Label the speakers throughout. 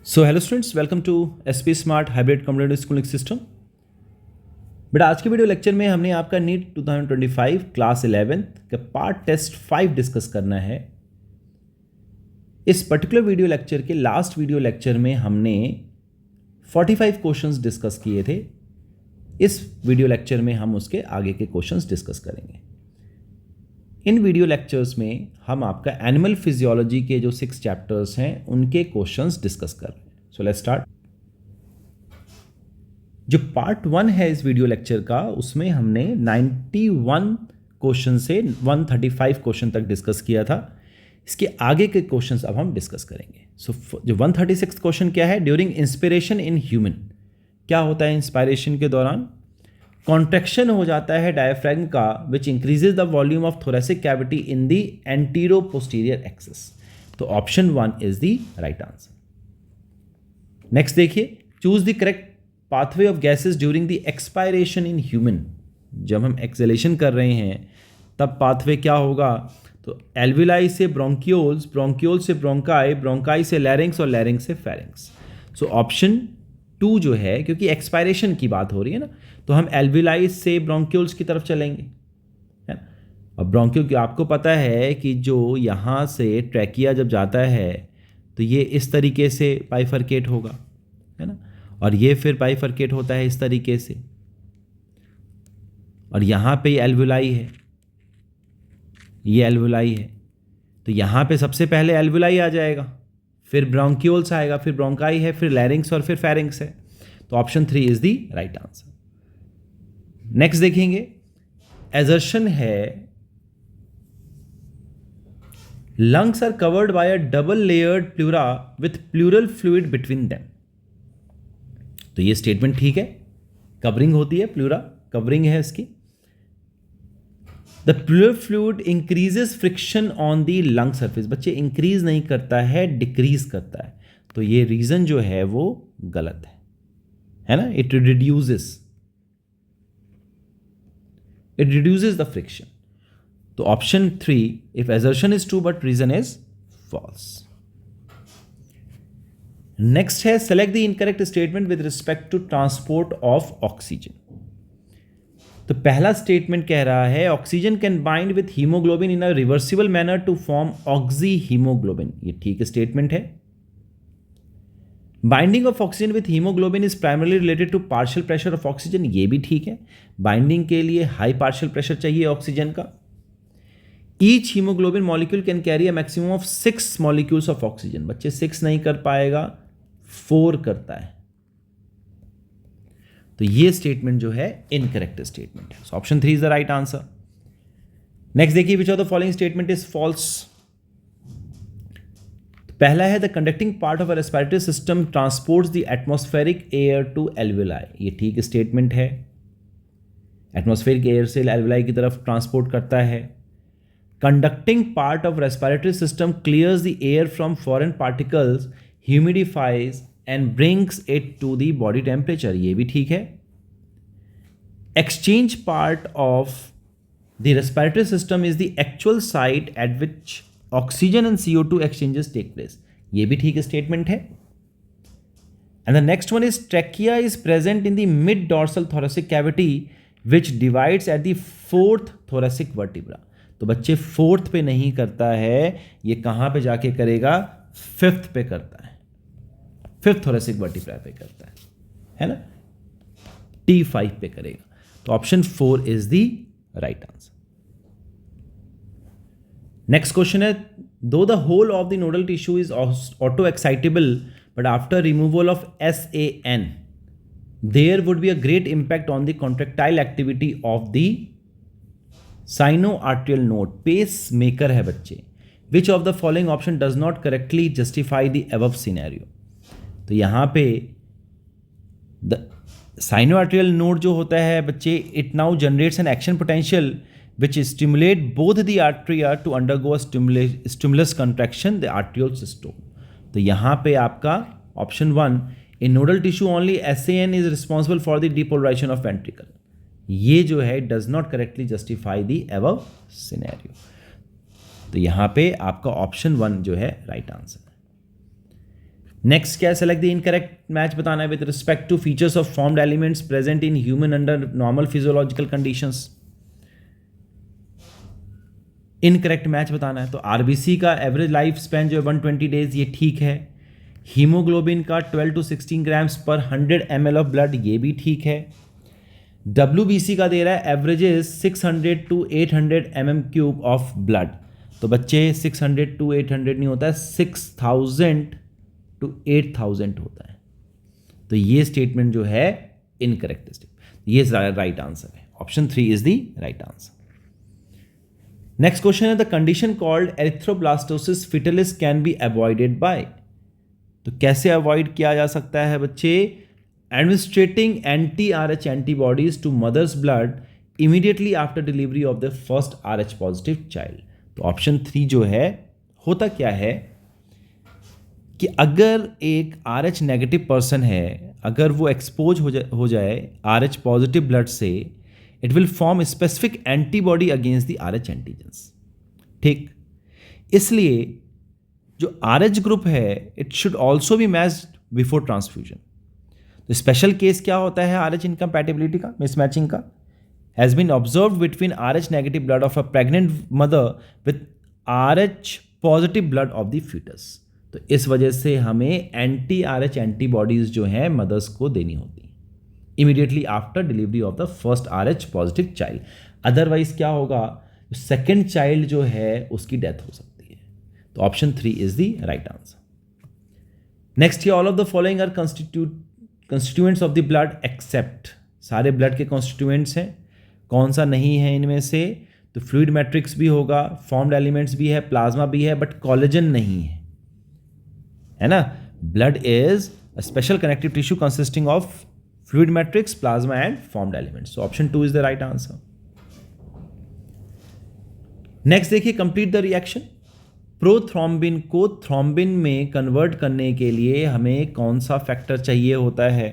Speaker 1: So hello students, welcome to SP smart hybrid community schooling system. बेटा आज के video lecture में हमने आपका नीट 2025 क्लास 11 का पार्ट टेस्ट 5 डिस्कस करना है। इस पर्टिकुलर वीडियो लेक्चर के लास्ट वीडियो लेक्चर में हमने 45 क्वेश्चंस डिस्कस किए थे। इस वीडियो लेक्चर में हम उसके आगे के क्वेश्चंस डिस्कस करेंगे। इन वीडियो लेक्चर्स में हम आपका एनिमल फिजियोलॉजी के जो 6 चैप्टर्स हैं उनके क्वेश्चंस डिस्कस कर रहे हैं। So let's start. जो पार्ट 1 है इस वीडियो लेक्चर का, उसमें हमने 91 क्वेश्चन से 135 क्वेश्चन तक डिस्कस किया था। इसके आगे के क्वेश्चंस अब हम डिस्कस करेंगे। सो जो 136 क्वेश्चन क्या है, ड्यूरिंग इंस्पिरेशन इन ह्यूमन, क्या होता है इंस्पायरेशन के दौरान? कॉन्ट्रैक्शन हो जाता है डायफ्रैगम का which increases the volume of thoracic cavity in the antero posterior axis. तो option 1 is the right answer. Next देखिए, choose the correct pathway of gases during the expiration in human. जब हम exhalation कर रहे हैं तब pathway क्या होगा? तो एल्विलाई से ब्रोंकियोल्स, ब्रोंकियोल्स से ब्रोंकाई, ब्रोंकाई से लैरिंग्स और लैरिंग्स से फेरिंग्स। सो ऑप्शन 2 जो है, क्योंकि एक्सपायरेशन की बात हो रही है ना, तो हम एल्विलाई से ब्रोंक्यूल्स की तरफ चलेंगे, है ना। अब ब्रोंक्यूल, आपको पता है कि जो यहाँ से ट्रैकिया जब जाता है तो ये इस तरीके से बाइफरकेट होगा, है ना, और ये फिर बाइफरकेट होता है इस तरीके से, और यहाँ पे एल्विलाई है, ये एल्विलाई है, तो यहाँ पे सबसे पहले एल्विलाई आ जाएगा, फिर ब्रोंक्यूल्स आएगा, फिर ब्रोंकाई है, फिर लैरिंग्स और फिर फेरिंग्स है। तो option 3 is the right answer. Next देखेंगे, एजर्शन है lungs are covered by a double layered pleura with pleural fluid between them. तो ये स्टेटमेंट ठीक है, कवरिंग होती है, प्लूरा कवरिंग है इसकी। The pleural fluid increases friction on the lung surface. बच्चे, इंक्रीज नहीं करता है, डिक्रीज करता है, तो ये रीजन जो है वो गलत है ना। It reduces the friction. तो option 3, if assertion is true but reason is false. Next है, select the incorrect statement with respect to transport of oxygen. तो पहला स्टेटमेंट कह रहा है oxygen can bind with haemoglobin in a reversible manner to form oxy haemoglobin. ये ठीक statement है। Binding of oxygen with haemoglobin is primarily related to partial pressure of oxygen. ये भी ठीक है, बाइंडिंग के लिए हाई पार्शियल प्रेशर चाहिए ऑक्सीजन का। Each haemoglobin molecule can carry a maximum of 6 molecules of oxygen. बच्चे 6 नहीं कर पाएगा, 4 करता है, तो ये स्टेटमेंट जो है इनकरेक्ट स्टेटमेंट है। So option 3 is the right answer. Next देखिए, which of the following statement is false. पहला है, the conducting part of a respiratory system transports the atmospheric air to alveoli. ये ठीक स्टेटमेंट है, atmospheric air से alveoli की तरफ transport करता है। Conducting part of respiratory system clears the air from foreign particles, humidifies and brings it to the body temperature. ये भी ठीक है। Exchange part of the respiratory system is the actual site at which oxygen and CO2 exchanges take place। ये भी ठीक statement है। And the next one is trachea is present in the mid dorsal thoracic cavity which divides at the 4th thoracic vertebra. तो बच्चे 4th पे नहीं करता है, ये कहां पे जाके करेगा? 5th पे करता है, 5th थोरेसिक वर्टिब्रा पे करता है ना, T5 पे करेगा। तो option 4 is the right answer. Next question है, though the whole of the nodal tissue is auto excitable but after removal of SAN there would be a great impact on the contractile activity of the sino atrial node. Pacemaker है बच्चे। Which of the following option does not correctly justify the above scenario. तो यहां पे the sino atrial node जो होता है बच्चे, it now generates an action potential which stimulate both the arteria to undergo a stimulus contraction, the arterial systole. तो यहाँ पे आपका option 1, in nodal tissue only SAN is responsible for the depolarization of ventricle। ये जो है does not correctly justify the above scenario। तो यहाँ पे आपका ऑप्शन 1 जो है राइट आंसर है। नेक्स्ट क्या है, सेलेक्ट द इनकरेक्ट मैच बताना है with respect to features of formed elements present in human under normal physiological conditions. Incorrect match बताना है, तो आरबीसी का एवरेज लाइफ स्पैन जो है 120 डेज, ये ठीक है। हीमोग्लोबिन का 12 to 16 ग्राम्स पर 100 ml ऑफ ब्लड, ये भी ठीक है। WBC का दे रहा है averages 600 to 800 mm³ of blood, तो बच्चे 600 to 800 नहीं होता है, 6000 to 8000 होता है। तो ये स्टेटमेंट जो है इनकरेक्ट स्टेटमेंट, ये राइट आंसर है, option 3 is the right answer. Next question है, the condition called erythroblastosis fetalis can be avoided by. तो कैसे अवॉइड किया जा सकता है बच्चे, administering anti-RH antibodies to mother's blood immediately after delivery of the first RH positive child. तो option 3 जो है, होता क्या है कि अगर एक RH नेगेटिव पर्सन है, अगर वो एक्सपोज हो जाए RH पॉजिटिव ब्लड से, it will form specific antibody against the RH antigens. ठीक, इसलिए जो RH ग्रुप है it should also be matched before transfusion. तो स्पेशल केस क्या होता है RH इनकम्पैटिबिलिटी का, मिसमैचिंग का, has been observe between RH negative blood of a pregnant mother with RH positive blood of the foetus. तो इस वजह से हमें anti-RH एंटीबॉडीज जो हैं मदर्स को देनी होती है immediately after delivery of the first RH positive child. Otherwise क्या होगा, सेकेंड चाइल्ड जो है उसकी डेथ हो सकती है। तो option 3 is the right answer. Next, all of the following are constituents of the blood except. सारे ब्लड के कॉन्स्टिट्यूएंट्स हैं, कौन सा नहीं है इनमें से, तो फ्लूइड मैट्रिक्स भी होगा, फॉर्म्ड एलिमेंट्स भी है, प्लाज्मा भी है, बट कोलेजन नहीं है ना। Blood is a special connective tissue consisting of fluid matrix, plasma and formed elements. So option 2 is the right answer. Next देखिए, कंप्लीट द रिएक्शन। प्रोथ्रोम्बिन को थ्रोम्बिन में कन्वर्ट करने के लिए हमें कौन सा फैक्टर चाहिए होता है,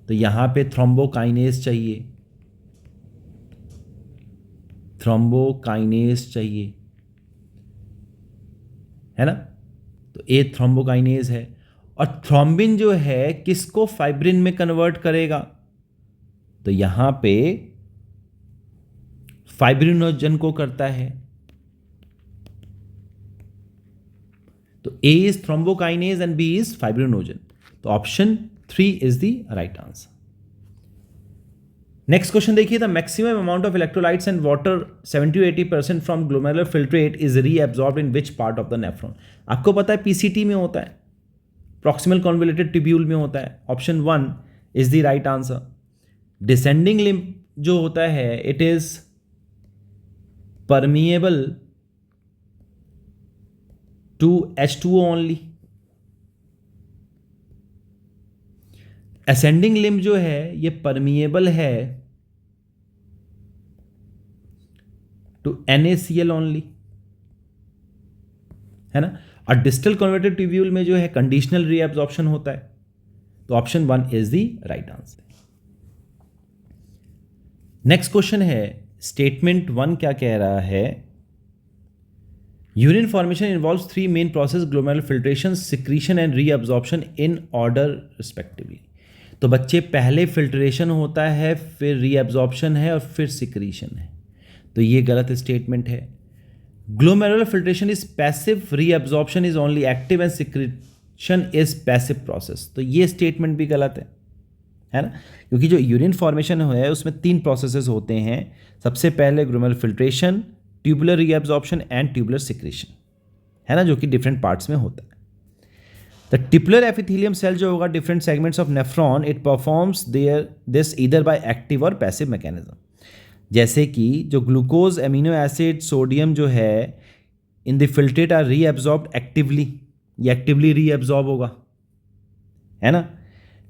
Speaker 1: तो यहां पे थ्रोम्बोकाइनेज चाहिए, थ्रोम्बोकाइनेज चाहिए, है ना। तो ए थ्रोम्बोकाइनेज है, और थ्रोम्बिन जो है किसको फाइब्रिन में कन्वर्ट करेगा, तो यहां पे फाइब्रिनोजन को करता है। तो A is thrombokinase and B is fibrinogen. तो option 3 is the right answer. Next question देखिए, the maximum amount of electrolytes and water 70-80% from glomerular filtrate is reabsorbed in which part of the nephron. आपको पता है PCT में होता है, proximal convoluted tubule में होता है। Option 1 is the right answer. Descending limb जो होता है it is permeable to H2O only. Ascending limb जो है ये परमिएबल है टू NaCl ओनली, है ना। और डिस्टल कन्वर्टेड ट्यूब्यूल में जो है कंडीशनल रीअब्जॉर्प्शन होता है। तो option 1 is the right answer. Next question है, स्टेटमेंट 1 क्या कह रहा है, urine formation involves 3 main process, glomerular filtration, secretion and reabsorption in order respectively. तो बच्चे पहले फिल्ट्रेशन होता है, फिर रीअब्जॉर्प्शन है और फिर सिक्रीशन है। तो ये गलत स्टेटमेंट है। Glomerular filtration is passive, reabsorption is only active and secretion is passive process. तो ये स्टेटमेंट भी गलत है ना, क्योंकि जो यूरिन फॉर्मेशन है उसमें 3 प्रोसेसेस होते हैं। सबसे पहले glomerular filtration, tubular reabsorption and tubular secretion, है ना, जो कि डिफरेंट पार्ट्स में होता है। द टिपुलर एपिथेलियम सेल जो होगा different segments of nephron, it performs this either by active और पैसिव मैकेनिज्म। जैसे कि जो ग्लूकोज, एमिनो एसिड, सोडियम जो है in the filtrate are reabsorbed actively, ये एक्टिवली रीअब्जॉर्ब होगा, है ना।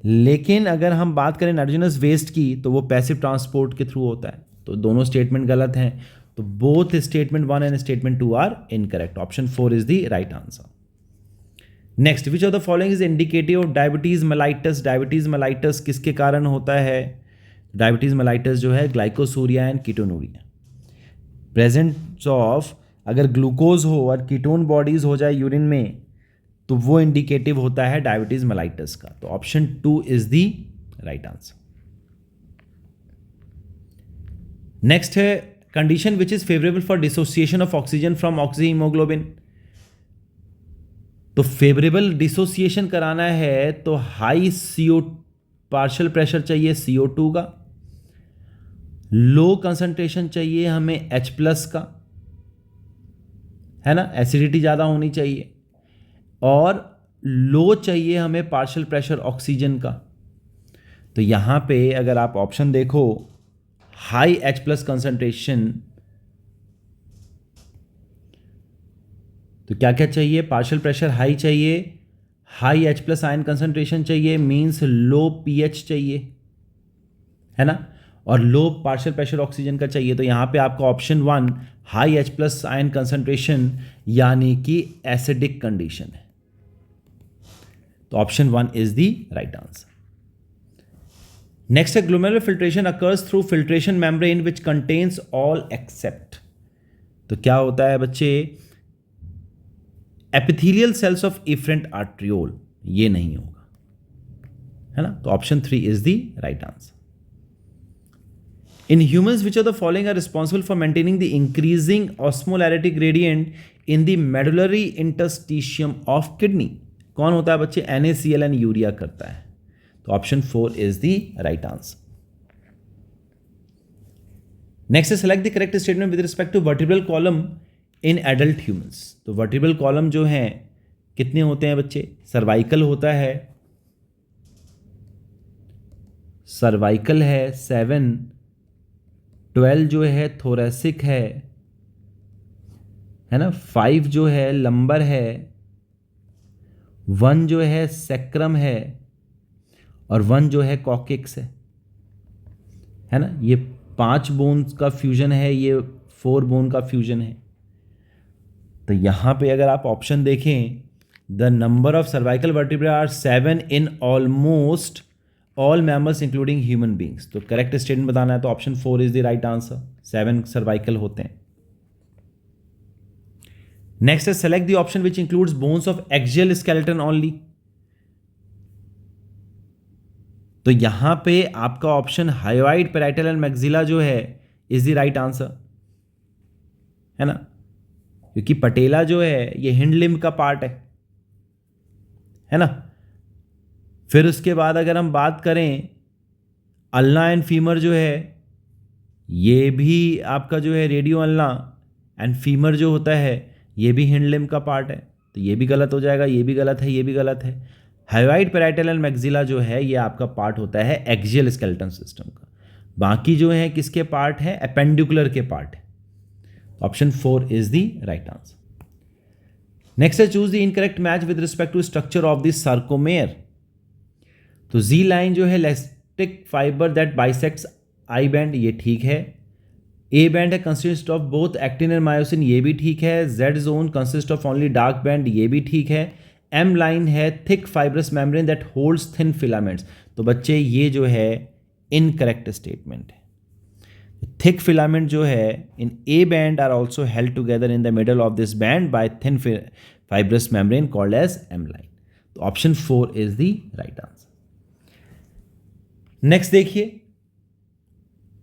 Speaker 1: लेकिन अगर हम बात करें नाइट्रोजनस वेस्ट की तो वो पैसिव ट्रांसपोर्ट के थ्रू होता है। तो दोनों स्टेटमेंट गलत हैं। तो both statement 1 and statement 2 are incorrect. Option 4 is the right answer. Next, which of the following is indicative of diabetes mellitus. Diabetes mellitus किसके कारण होता है, डायबिटीज मेलाइटस जो है glycosuria and ketonuria, presence of अगर ग्लूकोज हो और ketone bodies हो जाए यूरिन में तो वो इंडिकेटिव होता है डायबिटीज मेलाइटस का। तो option 2 is the right answer. Next है condition which is favourable for dissociation of oxygen from oxyhaemoglobin. तो फेवरेबल डिसोसिएशन कराना है तो हाई CO पार्शियल प्रेशर चाहिए CO2 का, लो कंसंट्रेशन चाहिए हमें H+ का, है ना, एसिडिटी ज़्यादा होनी चाहिए, और लो चाहिए हमें पार्शियल प्रेशर ऑक्सीजन का। तो यहाँ पे अगर आप ऑप्शन देखो, हाई H+ कंसंट्रेशन, तो क्या क्या चाहिए, पार्शियल प्रेशर हाई चाहिए, हाई H+ आयन कंसंट्रेशन चाहिए, मींस लो pH चाहिए, है ना, और लो पार्शियल प्रेशर ऑक्सीजन का चाहिए। तो यहाँ पे आपका option 1 high H+ ion concentration यानी कि एसिडिक कंडीशन है। तो option 1 is the right answer. Next है glomerular filtration occurs through filtration membrane which contains all except. तो क्या होता है बच्चे, epithelial cells of efferent arteriole, ये नहीं होगा, है ना। तो option 3 is the right answer. In humans, which of the following are responsible for maintaining the increasing osmolarity gradient in the medullary interstitium of kidney? कौन होता है बच्चे, NaCl and यूरिया करता है। तो option 4 is the right answer. Next select the correct statement with respect to vertebral column in adult humans. तो vertebral column जो है कितने होते हैं बच्चे, सर्वाइकल होता है, सर्वाइकल है 7, 12 जो है थोरेसिक है ना, 5 जो है लंबर है, 1 जो है सैक्रम है, और 1 जो है कॉकिक्स है ना। ये 5 बोन्स का फ्यूजन है, ये 4 बोन का फ्यूजन है। तो यहाँ पे अगर आप ऑप्शन देखें, the number of cervical vertebra are 7 in almost all mammals including human beings. तो करेक्ट स्टेटमेंट बताना है तो option 4 is the right answer, 7 cervical होते हैं। नेक्स्ट है select the option which includes bones of axial skeleton only. तो यहां पे आपका option hyoid, parietal and maxilla जो है इज द राइट आंसर, है ना, क्योंकि पटेला जो है ये हिंड लिम्ब का पार्ट है ना। फिर उसके बाद अगर हम बात करें अल्ना एंड फीमर जो है, ये भी आपका जो है रेडियो अल्ना एंड फीमर जो होता है ये भी हिंड लिम्ब का पार्ट है। तो ये भी गलत हो जाएगा, ये भी गलत है, ये भी गलत है। हायोइड, पैराइटल एंड मैक्सिला जो है ये आपका पार्ट होता है एक्सियल स्केलेटन सिस्टम का। बाकी जो है किसके पार्ट है, एपेंडिकुलर के पार्ट है। Option 4 is the right answer. Next है choose the incorrect match with respect to structure of the sarcomere. तो जी लाइन जो है elastic fibre that bisects I band, ये ठीक है। ए बैंड है consist of both actin and myosin, ये भी ठीक है। Z zone consist of only dark band, ये भी ठीक है। एम लाइन है thick fibrous membrane that holds thin filaments. तो बच्चे ये जो है इनकरेक्ट स्टेटमेंट है। थिक फिलामेंट जो है in A band are also held together in the middle of this band by thin fibrous membrane called as M line. तो option 4 is the right answer. Next देखिए,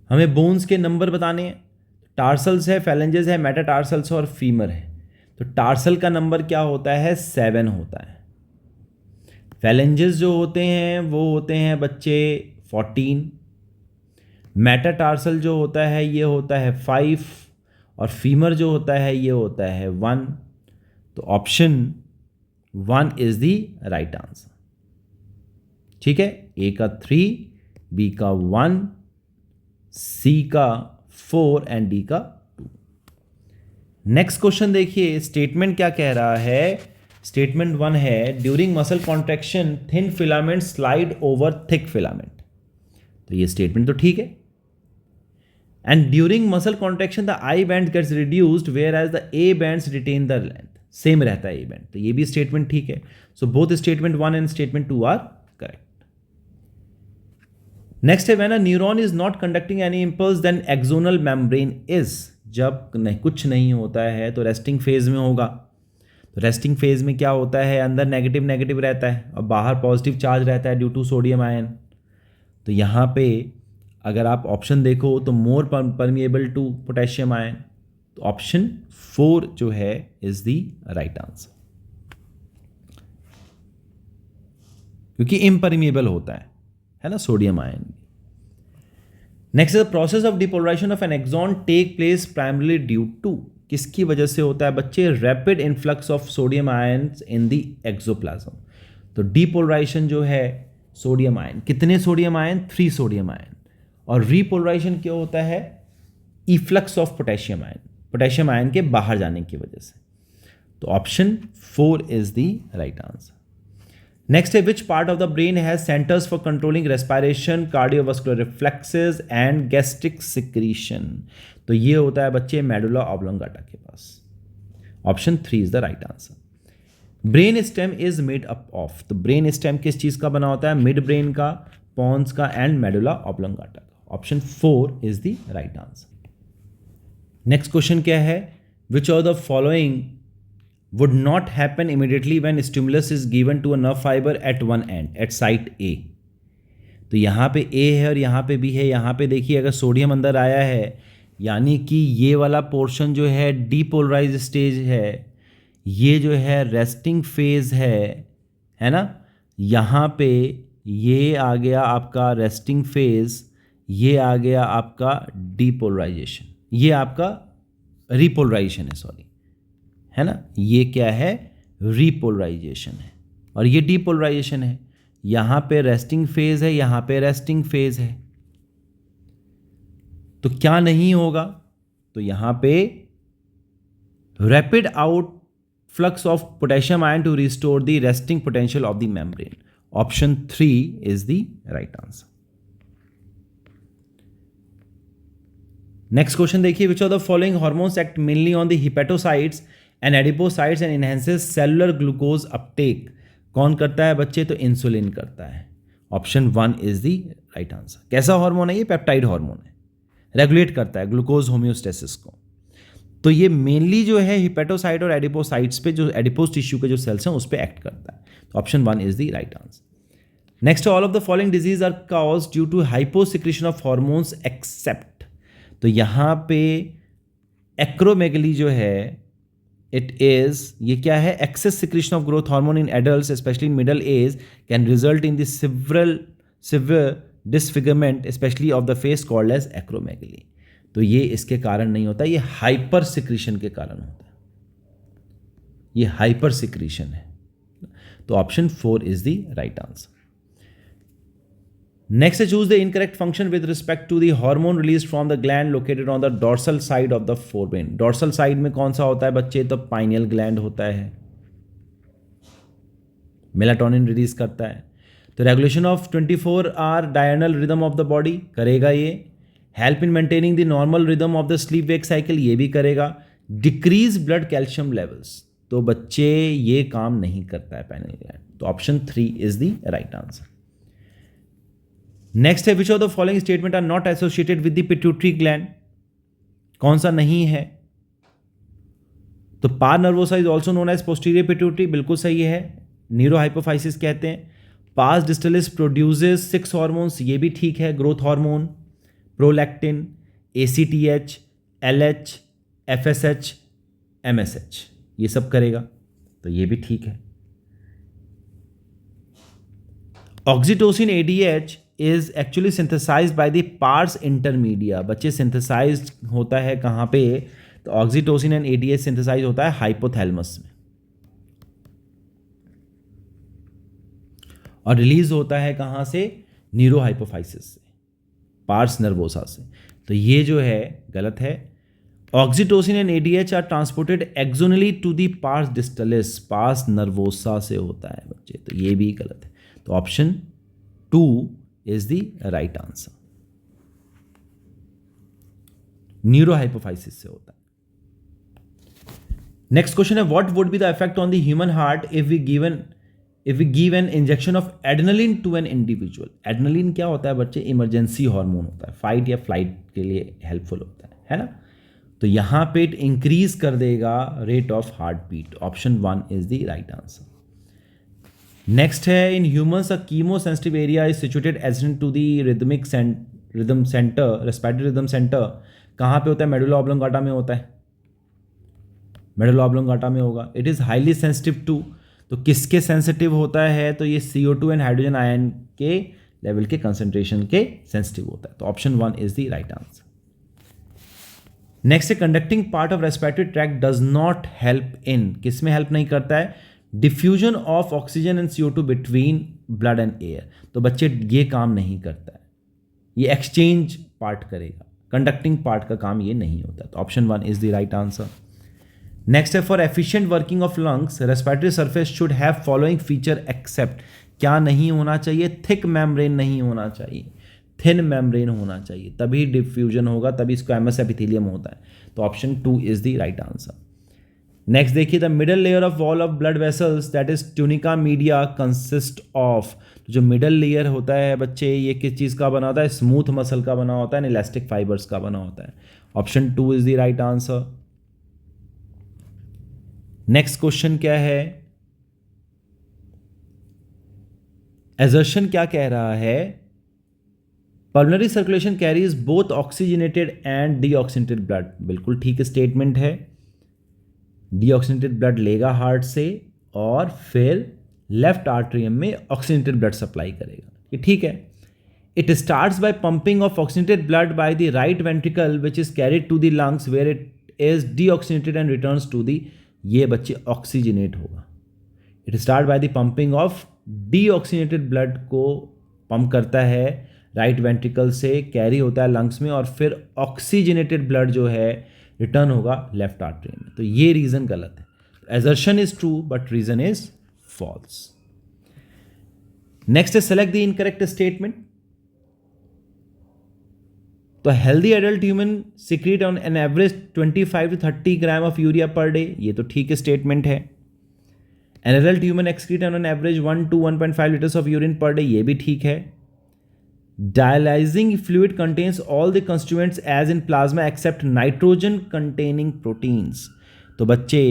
Speaker 1: हमें bones के number बताने हैं। Tarsals है, phalanges है, metatarsals और femur है। तो टार्सल का नंबर क्या होता है, 7 होता है। फैलेंजेस जो होते हैं वो होते हैं बच्चे 14। मेटाटार्सल जो होता है ये होता है 5, और फीमर जो होता है ये होता है 1। तो option 1 is the right answer. ठीक है, ए का 3, बी का 1, सी का 4 एंड डी का 2। नेक्स्ट क्वेश्चन देखिए, स्टेटमेंट क्या कह रहा है। स्टेटमेंट 1 है during muscle contraction thin filament slide over thick filament. तो ये स्टेटमेंट तो ठीक है। And during muscle contraction the I band gets reduced whereas the A bands retain the length. Same रहता है ए बैंड, तो ये भी स्टेटमेंट ठीक है। So both statement 1 and statement 2 are correct. Next है when a neuron is not conducting any impulse then axonal membrane is. जब नहीं कुछ नहीं होता है तो रेस्टिंग फेज में होगा। रेस्टिंग फेज में क्या होता है, अंदर नेगेटिव नेगेटिव रहता है और बाहर पॉजिटिव चार्ज रहता है ड्यू टू सोडियम आयन। तो यहाँ पे अगर आप ऑप्शन देखो तो more permeable to potassium ion, तो ऑप्शन 4 जो है इज द राइट आंसर, क्योंकि इम्परमिएबल होता है ना sodium ion. Next is the process of depolarisation of an axon take place primarily due to, किसकी वजह से होता है बच्चे, rapid influx of sodium ions in the axoplasm. तो डिपोलराइजेशन जो है सोडियम आयन, कितने सोडियम आयन, 3 सोडियम आयन, और रीपोलराइजेशन क्या होता है, efflux of potassium ion, potassium ion के बाहर जाने की वजह से। तो option 4 is the right answer. Next है which part of the brain has centres for controlling respiration, cardiovascular reflexes and gastric secretion. तो ये होता है बच्चे मेडुला ऑब्लोंगाटा के पास। Option 3 is the right answer. Brain stem is made up of, तो brain stem किस चीज का बना होता है, मिड ब्रेन का, पॉन्स का एंड मेडुला ऑब्लोंगाटा का। Option 4 is the right answer. Next question क्या है, which of the following would not happen immediately when stimulus is given to a nerve fiber at one end at site A। तो यहाँ पे A है और यहाँ पे B है। यहाँ पे देखिए अगर सोडियम अंदर आया है यानी कि ये वाला पोर्शन जो है डीपोलराइज स्टेज है, ये जो है रेस्टिंग फेज है ना। यहाँ पे ये आ गया आपका रेस्टिंग फेज, ये आ गया आपका डीपोलराइजेशन, ये आपका रिपोलराइजेशन है, सॉरी, है ना। ये क्या है, रीपोलराइजेशन है और ये डीपोलराइजेशन है। यहाँ पे रेस्टिंग फेज है, यहाँ पे रेस्टिंग फेज है। तो क्या नहीं होगा, तो यहाँ पे rapid outflux of potassium ion to restore the resting potential of the membrane. Option 3 is the right answer. Next question देखिए, which of the following hormones act mainly on the hepatocytes and adipocytes and enhances cellular glucose uptake. कौन करता है बच्चे, तो insulin करता है। Option 1 is the right answer. कैसा hormone है ये, पेप्टाइड हार्मोन है, रेगुलेट करता है ग्लूकोज होम्योस्टेसिस को। तो ये मेनली जो है हिपेटोसाइट और एडिपोसाइट्स पे, जो एडिपोज टिश्यू के जो सेल्स हैं उस पर एक्ट करता है। तो option 1 is the right answer. Next, all of the following disease are caused due to hyposecretion of hormones except. तो यहाँ पे एक्रोमेगली जो है इट इज, ये क्या है, excess secretion of growth hormone in adults specially in middle age can result in the severe disfigurement specially of the face called as acromegaly. तो ये इसके कारण नहीं होता, ये हाइपर सिक्रेशन के कारण होता है, ये हाइपर सिक्रेशन है। तो option 4 is the right answer. Next, choose the incorrect function with respect to the hormone release from the gland located on the dorsal side of the forebrain. Dorsal side में कौन सा होता है बच्चे, तो pineal gland होता है, melatonin release करता है। तो regulation of 24 hour diurnal rhythm of the body करेगा ये। Help in maintaining the normal rhythm of the sleep wake cycle, ये भी करेगा। डिक्रीज ब्लड कैल्शियम लेवल्स, तो बच्चे ये काम नहीं करता है पाइनियल ग्लैंड। तो option 3 is the right answer. Next है, which of the following statement are not associated with the pituitary gland. कौन सा नहीं है, तो pars nervosa is also known as posterior pituitary, बिल्कुल सही है, न्यूरोहाइपोफाइसिस कहते हैं। पास डिस्टलिस प्रोड्यूसेस 6 हार्मोन्स, ये भी ठीक है, growth hormone, prolactin, ACTH, LH, FSH, MSH, ये सब करेगा, तो ये भी ठीक है। Oxytocin ADH is actually synthesised by the pars intermedia. बच्चे सिंथेसाइज्ड होता है कहाँ पे, तो ऑक्सीटोसिन एंड ADH सिंथेसाइज होता है हाइपोथैलेमस में और रिलीज होता है कहाँ से, न्यूरोहाइपोफाइसिस से, पार्स नर्वोसा से। तो ये जो है गलत है। Oxytocin and ADH are transported axonally to the pars distalis, pars nervosa से होता है बच्चे, तो ये भी गलत है। तो option 2 is the right answer, neurohypophysis से होता है। नेक्स्ट क्वेश्चन है, what would be the effect on the human heart if we give an injection of adrenaline to an individual. Adrenaline क्या होता है बच्चे, इमरजेंसी हार्मोन होता है, फाइट या फ्लाइट के लिए हेल्पफुल होता है ना। तो यहाँ पे इट इंक्रीज कर देगा rate of heart beat. Option 1 is the right answer. Next है, in humans a chemosensitive area is situated adjacent to the rhythm centre, respiratory rhythm centre. कहाँ पे होता है? मेडुला ऑब्लोंगाटा में होता है, मेडुला ऑब्लोंगाटा में होगा। It is highly sensitive to, तो किसके सेंसिटिव होता है? तो ये CO2 एंड हाइड्रोजन आयन के लेवल के कंसंट्रेशन के सेंसिटिव होता है। तो option 1 is the right answer. Next है, conducting part of respiratory tract does not help in, किस में हेल्प नहीं करता है? Diffusion of oxygen and CO2 between blood and air. तो बच्चे ये काम नहीं करता है, ये एक्सचेंज पार्ट करेगा, कंडक्टिंग पार्ट का काम ये नहीं होता। तो option 1 is the right answer. Next है, for efficient working of lungs respiratory surface should have following feature except. क्या नहीं होना चाहिए? थिक मेम्ब्रेन नहीं होना चाहिए, थिन मेम्ब्रेन होना चाहिए, तभी डिफ्यूजन होगा, तभी इसको एमएस एपिथेलियम होता है। तो option 2 is the right answer. Next देखिए, the middle layer of wall of blood vessels that is tunica media consist of. तो जो मिडल लेयर होता है बच्चे, ये किस चीज़ का बना होता है? स्मूथ मसल का बना होता है, एंड इलास्टिक फाइबर्स का बना होता है। Option 2 is the right answer. Next question क्या है? एजर्शन क्या कह रहा है? Pulmonary circulation carries both oxygenated and deoxygenated blood. बिल्कुल ठीक स्टेटमेंट है, डीऑक्सीजनेटेड ब्लड लेगा हार्ट से और फिर लेफ्ट आर्टरियम में ऑक्सीजनेटेड ब्लड सप्लाई करेगा, ये ठीक है। It starts by pumping of oxygenated blood by the right ventricle which is carried to the lungs where it is deoxygenated and returns to the, ये बच्चे ऑक्सीजनेट होगा। It start by the pumping of deoxygenated blood को pump करता है right ventricle से, carry होता है lungs में, और फिर ऑक्सीजनेटेड ब्लड जो है रिटर्न होगा लेफ्ट आर्टरी में। तो ये रीजन गलत है। Assertion is true but reason is false. Next है, सेलेक्ट द इनकरेक्ट स्टेटमेंट। तो healthy adult human secrete on an average 25 to 30 gram of urea per day, ये तो ठीक स्टेटमेंट है। An adult human excrete on an average 1 to 1.5 litres of urine per day, ये भी ठीक है। Dialyzing fluid contains all the constituents as in plasma except nitrogen containing proteins। तो बच्चे,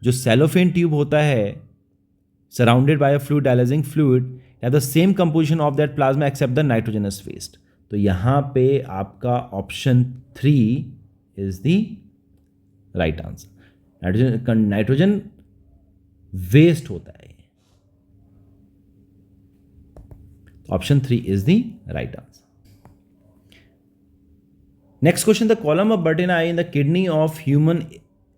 Speaker 1: जो सेलोफेन ट्यूब होता है surrounded by a fluid, dialysing fluid, have the same composition of that plasma except the nitrogenous waste. तो यहाँ पे आपका option 3 is the right answer. Nitrogen waste होता है। Option 3 is the right answer. Next question, the column of Bertini in the kidney of human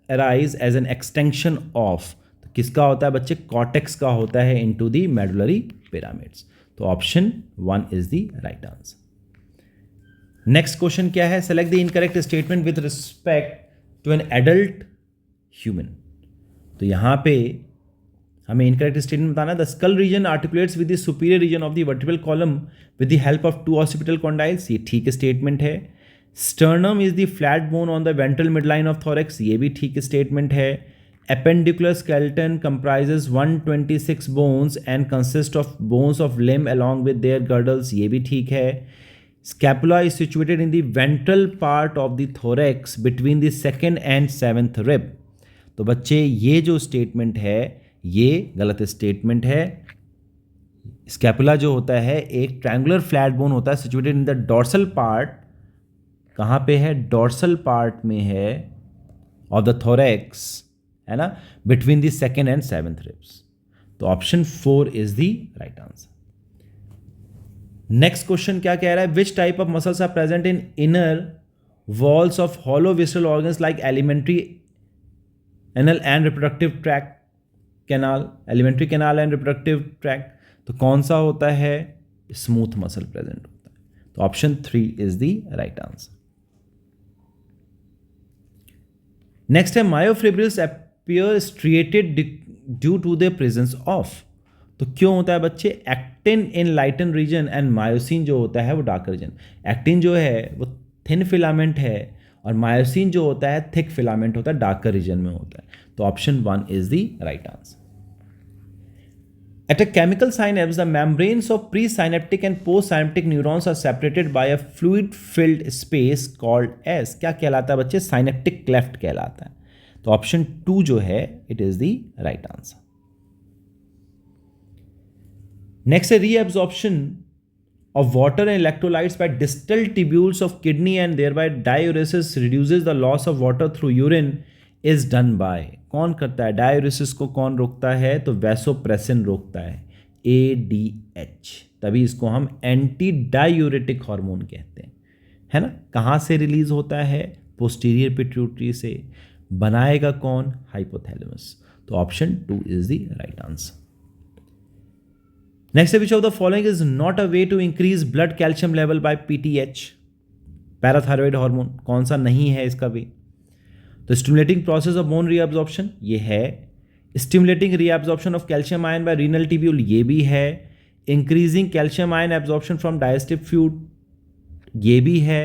Speaker 1: arise as an extension of. तो किसका होता है बच्चे? कॉर्टेक्स का होता है इनटू द मेडुलरी पिरामिड्स। तो option 1 is the right answer. Next question क्या है? Select the incorrect statement with respect to an adult human. तो यहां पे हमें इनकरेक्ट स्टेटमेंट बताना है। The skull region articulates with the superior region of the vertebral column with the help of 2 occipital condyles, ये ठीक स्टेटमेंट है। Sternum is the flat bone on the ventral midline of thorax, ये भी ठीक statement है। Appendicular skeleton comprises 126 bones and consist of bones of limb along with their girdles, ये भी ठीक है। Scapula is situated in the ventral part of the thorax between the 2nd and 7th rib. तो बच्चे, ये जो statement है ये गलत स्टेटमेंट है। स्कैपुला जो होता है एक ट्रायंगुलर फ्लैट बोन होता है situated in the dorsal part. कहाँ पे है? डॉर्सल पार्ट में है ऑफ द थोरेक्स, है ना, between the 2nd and 7th ribs. तो option 4 is the right answer. Next question क्या कह रहा है? Which type of muscles are present in inner walls of hollow visceral organs like alimentary anal and reproductive tract canal, alimentary canal and reproductive tract. तो कौन सा होता है? Smooth muscle present होता है। तो option 3 is the right answer. Next है, myofibrils appear striated due to the presence of. तो क्यों होता है बच्चे? Actin in lighter region and myosin जो होता है वो डार्क रीजन। एक्टिन जो है वो थिन फिलामेंट है और मायोसिन जो होता है थिक फिलामेंट होता है, डार्कर रीजन में होता है। तो option 1 is the right answer. At a chemical synapse, the membranes of presynaptic and postsynaptic neurons are separated by a fluid-filled space called as क्या कहलाता है बच्चे? Synaptic cleft कहलाता है. तो ऑप्शन 2 जो है it is the right answer. Next है reabsorption of water and electrolytes by distal tubules of kidney and thereby diuresis reduces the loss of water through urine is done by. कौन करता है diuresis को? कौन रोकता है? तो वैसोप्रेसिन रोकता है, ADH. तभी इसको हम एंटी डायूरेटिक हार्मोन कहते हैं, है ना. कहाँ से रिलीज होता है? पोस्टीरियर पिट्यूटरी से. बनाएगा कौन? हाइपोथैलेमस. तो option 2 is the right answer. Next, which of the following is not a way to increase blood calcium level by PTH? Parathyroid hormone. कौन सा नहीं है इसका भी? तो stimulating process of bone reabsorption ये है. Stimulating reabsorption of calcium ion bye renal tubule ये भी है. Increasing calcium ion absorption from digestive fluid ये भी है.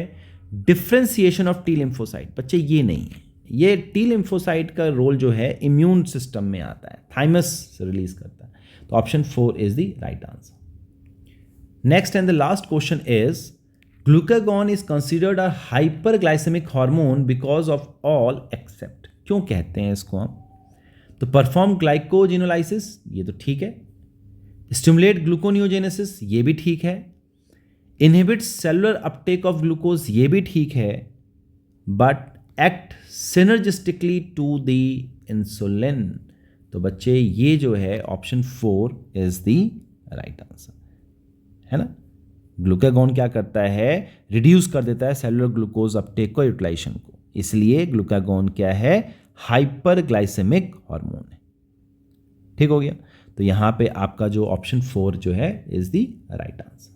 Speaker 1: डिफ्रेंसिएशन ऑफ टी लिम्फोसाइट बच्चे ये नहीं है. ये टी लिम्फोसाइट का रोल जो है इम्यून सिस्टम में आता है, थाइमस रिलीज करता है. तो option 4 is the right answer. Next and the last question is glucagon is considered a hyperglycaemic hormone because of all except. क्यों कहते हैं इसको हम? तो परफॉर्म ग्लाइकोजिनोलाइसिस ये तो ठीक है. स्टिमुलेट ग्लूकोनियोजेनेसिस ये भी ठीक है. Inhibit cellular uptake of glucose ये भी ठीक है. But act synergistically to the insulin. तो बच्चे ये जो है option 4 is the right answer, है ना. ग्लूकागॉन क्या करता है? रिड्यूस कर देता है सेलुलर ग्लूकोज अपटेक को, यूटिलाइजेशन को. इसलिए ग्लूकागॉन क्या है? हाइपरग्लाइसेमिक हार्मोन है. ठीक हो गया. तो यहां पे आपका जो ऑप्शन 4 जो है इज द राइट आंसर.